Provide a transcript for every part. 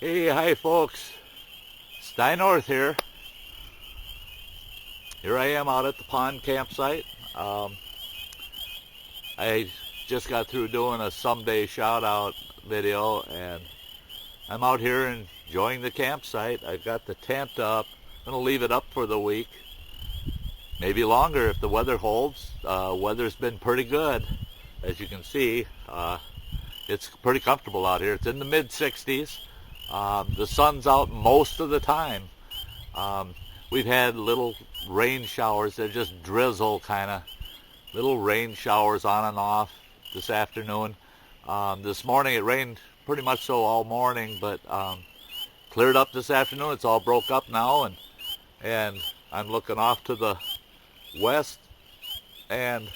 Hey, hi folks. Sty North here. Here I am out at the pond campsite. I just got through doing a someday shout out video and I'm out here enjoying the campsite. I've got the tent up. I'm going to leave it up for the week. Maybe longer if the weather holds. Weather's been pretty good. As you can see, it's pretty comfortable out here. It's in the mid-60s. The sun's out most of the time. We've had little rain showers. They're just drizzle kind of. Little rain showers on and off this afternoon. This morning it rained pretty much so all morning, but cleared up this afternoon. It's all broke up now, and I'm looking off to the west, and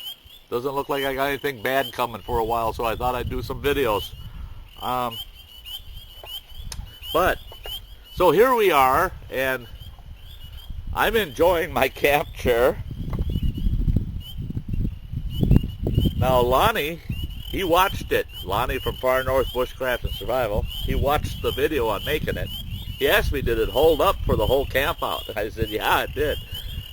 doesn't look like I got anything bad coming for a while, so I thought I'd do some videos. But so here we are, and I'm enjoying my camp chair. Now Lonnie, he watched it. Lonnie from Far North Bushcraft and Survival, he watched the video on making it. He asked me, did it hold up for the whole camp out? I said, yeah, it did.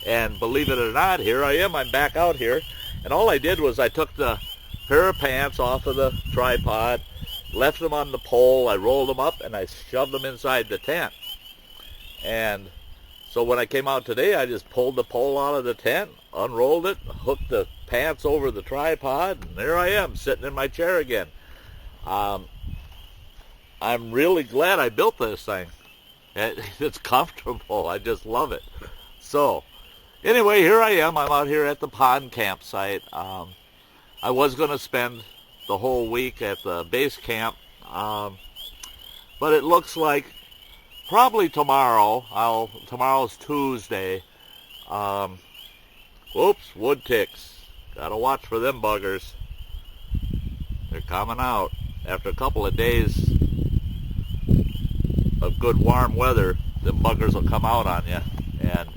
And believe it or not, here I am. I'm back out here. And all I did was I took the pair of pants off of the tripod, left them on the pole, I rolled them up, and I shoved them inside the tent. And so when I came out today, I just pulled the pole out of the tent, unrolled it, hooked the pants over the tripod, and there I am, sitting in my chair again. I'm really glad I built this thing. It's comfortable. I just love it. So, anyway, here I am. I'm out here at the pond campsite. I was going to spend the whole week at the base camp, but it looks like probably tomorrow. Tomorrow's Tuesday. Whoops, wood ticks. Gotta watch for them buggers. They're coming out. After a couple of days of good warm weather, them buggers will come out on you. And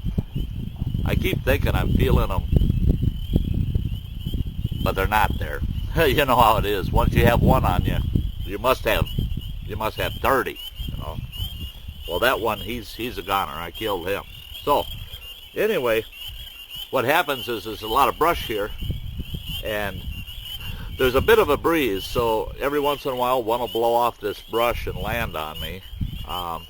I keep thinking I'm feeling them, but they're not there. You know how it is. Once you have one on you, you must have 30. You know. Well, that one, he's a goner. I killed him. So, anyway, what happens is there's a lot of brush here, and there's a bit of a breeze, so every once in a while one will blow off this brush and land on me. I'm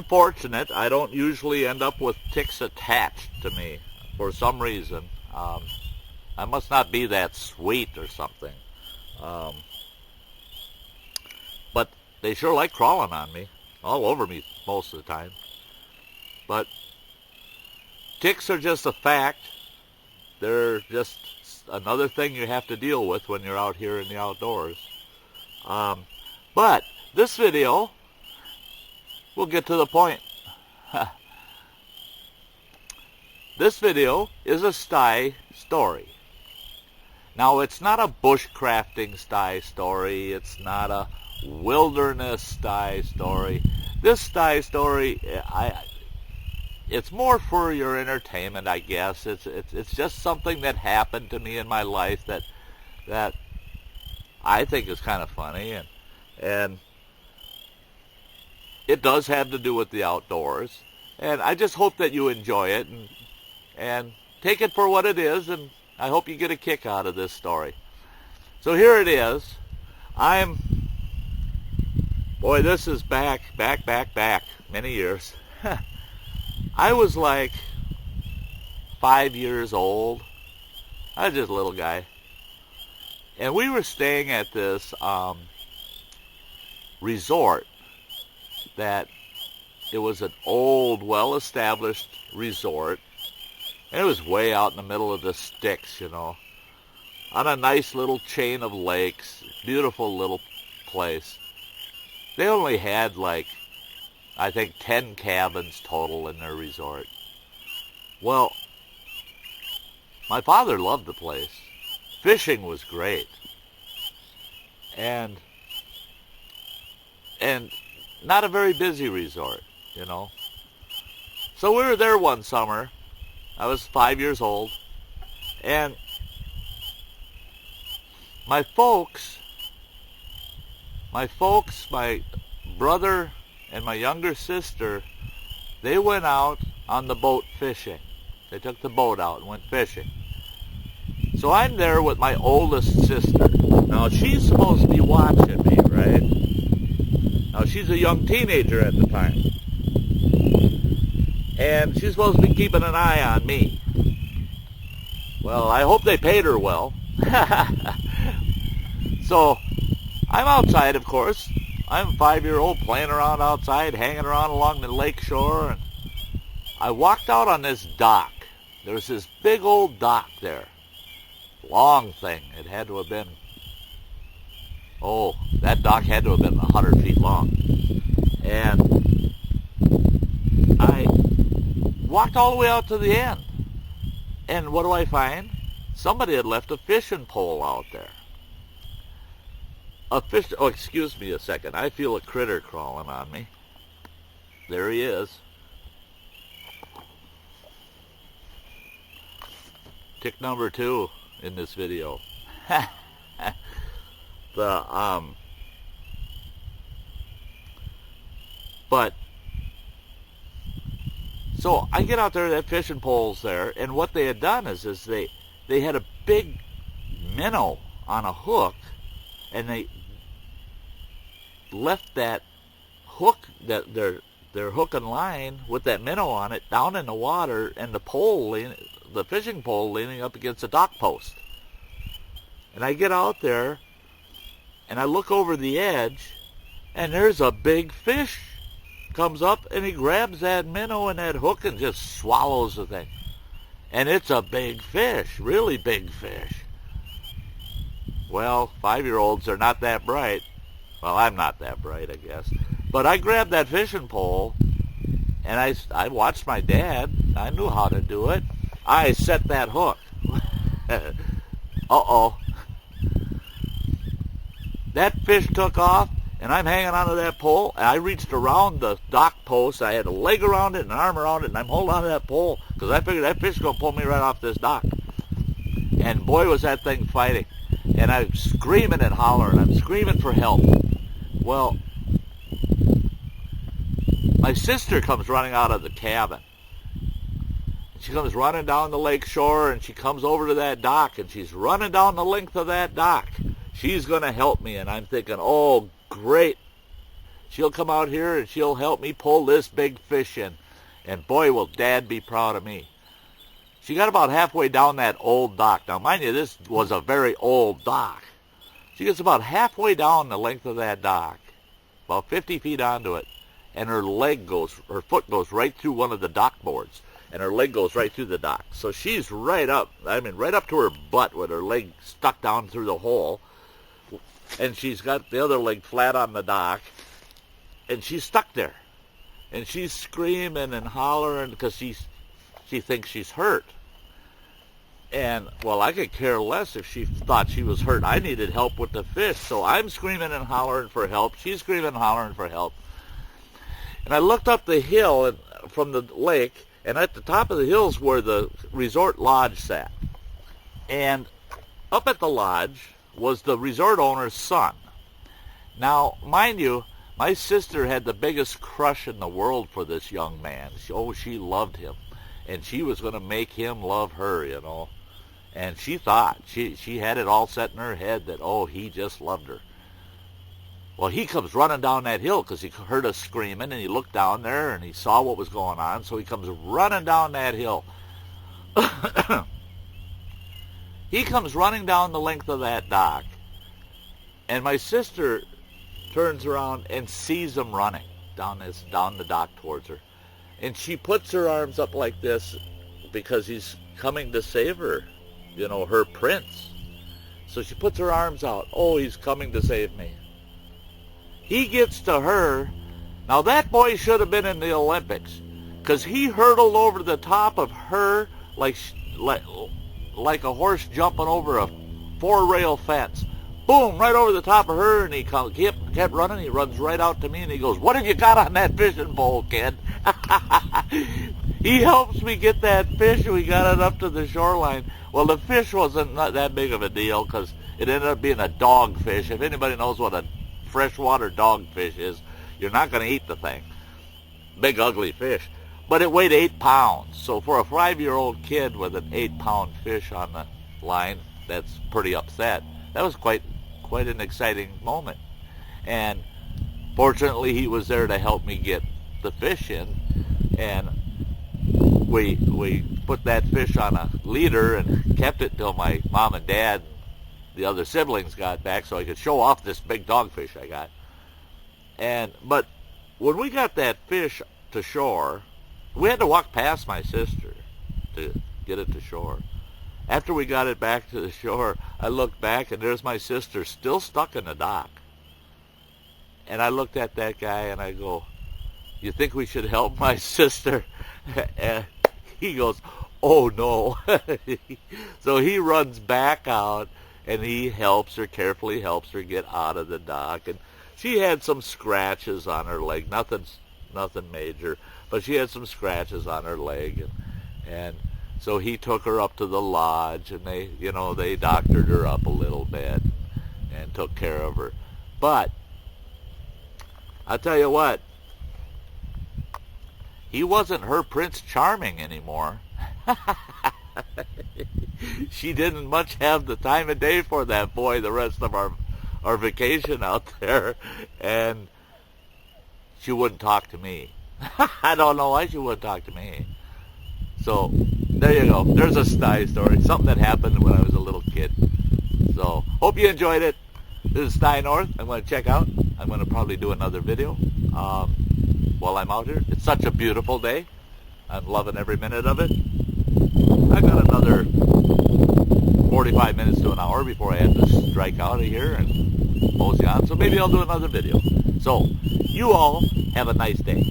fortunate. I don't usually end up with ticks attached to me for some reason. I must not be that sweet or something. But they sure like crawling on me, all over me most of the time. But ticks are just a fact. They're just another thing you have to deal with when you're out here in the outdoors. But this video, we'll get to the point. This video is a sty story. Now, it's not a bushcrafting sty story. It's not a wilderness sty story. This sty story, it's more for your entertainment, I guess. It's just something that happened to me in my life that I think is kind of funny, and it does have to do with the outdoors. And I just hope that you enjoy it and take it for what it is, and I hope you get a kick out of this story. So here it is. Boy, this is back many years. I was like 5 years old. I was just a little guy. And we were staying at this resort that it was an old, well-established resort. And it was way out in the middle of the sticks, you know, on a nice little chain of lakes. Beautiful little place. They only had like, I think 10 cabins total in their resort. Well, my father loved the place. Fishing was great. And not a very busy resort, you know. So we were there one summer. I was 5 years old. And my brother and my younger sister, they went out on the boat fishing. They took the boat out and went fishing. So I'm there with my oldest sister. Now she's supposed to be watching me, right? Now she's a young teenager at the time. And she's supposed to be keeping an eye on me. Well, I hope they paid her well. So I'm outside, of course. I'm a 5-year-old playing around outside, hanging around along the lake shore. And I walked out on this dock. There was this big old dock there. Long thing. It had to have been, that dock had to have been 100 feet long. And I walked all the way out to the end. And what do I find? Somebody had left a fishing pole out there. Excuse me a second. I feel a critter crawling on me. There he is. Tick number 2 in this video. So I get out there, that fishing pole's there, and what they had done is they had a big minnow on a hook, and they left that hook, that their hook and line with that minnow on it down in the water, and the fishing pole leaning up against the dock post. And I get out there, and I look over the edge, and there's a big fish comes up, and he grabs that minnow and that hook and just swallows the thing. And it's a big fish, really big fish. Well, 5-year-olds are not that bright. Well, I'm not that bright, I guess. But I grabbed that fishing pole, and I watched my dad. I knew how to do it. I set that hook. Uh-oh. That fish took off, and I'm hanging onto that pole, and I reached around the dock post. I had a leg around it and an arm around it, and I'm holding onto that pole because I figured that fish is going to pull me right off this dock. And boy, was that thing fighting. And I'm screaming and hollering. I'm screaming for help. Well, my sister comes running out of the cabin. She comes running down the lake shore, and she comes over to that dock, and she's running down the length of that dock. She's going to help me, and I'm thinking, oh, great. She'll come out here, and she'll help me pull this big fish in. And boy, will Dad be proud of me. She got about halfway down that old dock. Now, mind you, this was a very old dock. She gets about halfway down the length of that dock, about 50 feet onto it, and her foot goes right through one of the dock boards, and her leg goes right through the dock. So she's right up to her butt with her leg stuck down through the hole, and she's got the other leg flat on the dock, and she's stuck there. And she's screaming and hollering because she thinks she's hurt. And, well, I could care less if she thought she was hurt. I needed help with the fish, so I'm screaming and hollering for help. She's screaming and hollering for help. And I looked up the hill from the lake, and at the top of the hill's where the resort lodge sat. And up at the lodge was the resort owner's son. Now, mind you, my sister had the biggest crush in the world for this young man. She loved him. And she was going to make him love her, you know. And she thought, she had it all set in her head that, he just loved her. Well, he comes running down that hill because he heard us screaming, and he looked down there, and he saw what was going on, so he comes running down that hill. He comes running down the length of that dock, and my sister turns around and sees him running down the dock towards her. And she puts her arms up like this because he's coming to save her, you know, her prince. So she puts her arms out. Oh, he's coming to save me. He gets to her. Now that boy should have been in the Olympics because he hurtled over the top of her like a horse jumping over a 4-rail fence. Boom, right over the top of her, and he kept running. He runs right out to me, and he goes, "What have you got on that fishing pole, kid?" He helps me get that fish, and we got it up to the shoreline. Well, the fish wasn't not that big of a deal because it ended up being a dogfish. If anybody knows what a freshwater dogfish is, you're not going to eat the thing. Big ugly fish. But it weighed 8 pounds. So for a 5-year-old kid with an 8-pound fish on the line, that's pretty upset. That was quite an exciting moment. And fortunately, he was there to help me get the fish in. And we put that fish on a leader and kept it till my mom and dad, the other siblings, got back so I could show off this big dogfish I got. But when we got that fish to shore, we had to walk past my sister to get it to shore. After we got it back to the shore, I looked back and there's my sister still stuck in the dock. And I looked at that guy and I go, "You think we should help my sister?" And he goes, "Oh no." So he runs back out and he carefully helps her get out of the dock. And she had some scratches on her leg, nothing major, but she had some scratches on her leg. And so he took her up to the lodge and they doctored her up a little bit and took care of her. But I'll tell you what, he wasn't her Prince Charming anymore. She didn't much have the time of day for that boy the rest of our vacation out there. And she wouldn't talk to me. I don't know why she wouldn't talk to me. So there you go. There's a Sty story. Something that happened when I was a little kid. So hope you enjoyed it. This is Sty North. I'm going to check out. I'm going to probably do another video while I'm out here. It's such a beautiful day. I'm loving every minute of it. I got another 45 minutes to an hour before I have to strike out of here and mosey on. So maybe I'll do another video. So you all have a nice day.